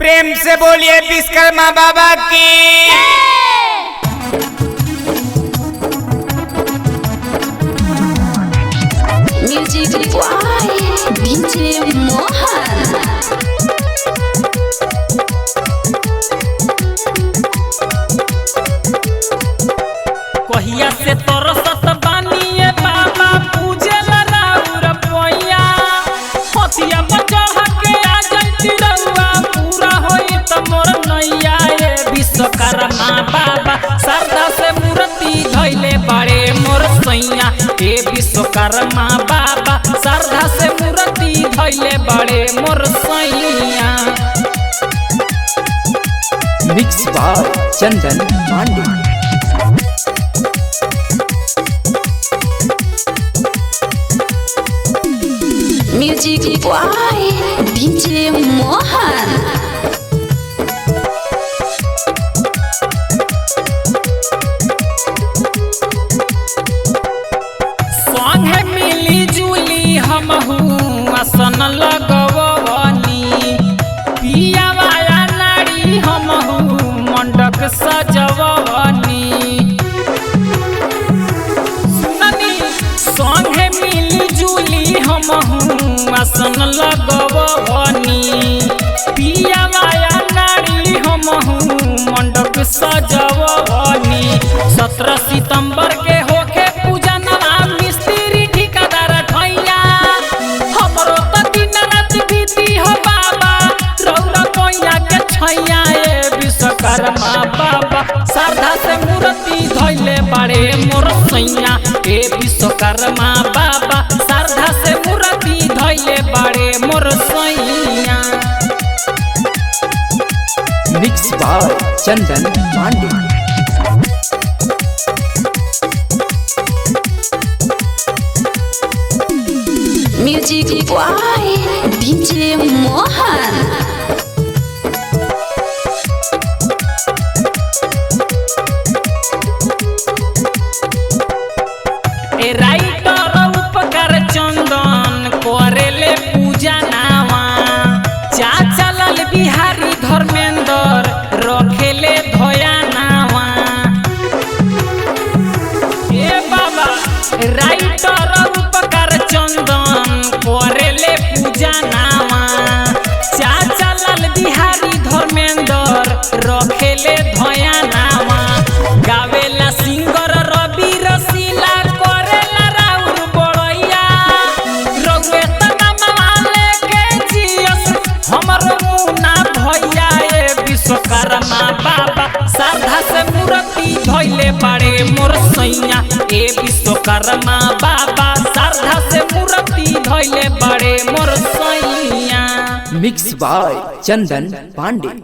प्रेम से बोलिए विश्वकर्मा बाबा की। Music boy DJ Mohan. कहिया से तरसत बानिए बाबा पूजे राउर पैया हथिया बचढ़ के आ जैती रउआ पूरा होई त मोर नैया ये विश्वकर्मा बाबा श्रद्धा से मूर्ति धैले बड़े मोर सैया हे विश्वकर्मा बाबा श्रद्धा से मूर्ति धैले बड़े मोर सैया। Mix by Chandan Pande. Music boy DJ Mohan. संगे मिली जुली हमहू आसन लगवनी पिया वाया नारी हमहू मंडक सजवनी सुननी संगे मिली जुली हमहू आसन लगवनी पिया वाया नारी हमहू मंडप सजवनी 17 सितंबर के होके पूजा नवा मिस्त्री ठिकादार ठैया हमरो त दिन रात बीती हो बाबा रौरा कोइया के छैया ए विश्वकर्मा बाबा श्रद्धा से मूर्ति धैले बड़े मोर सैया ए विश्वकर्मा बाबा श्रद्धा से मूर्ति धैले बड़े मोर सैया। Mix by Chandan Pande. Music boy DJ Mohan. ए राइटर उपकार चंदन करेले पूजा नावा चाचा लाल बिहारी धर्मेंद्र रखेले धोया नावा ए बाबा राइटर उपकार चंदन करेले पूजा नावा चाचा लाल बिहारी धर्मेंद्र रखेले धोया नावा गावेला सिंगर रवि रसीला करेला राउर बड़ैया रउए तनमा लेके जियस हमर मुना भैया ए विश्वकर्मा बाबा श्रद्धा से मूर्ति धैले बड़े मोर सैया ए विश्वकर्मा बाबा श्रद्धा से मूर्ति धैले बड़े मोर सैया। Mix by Chandan Pandey.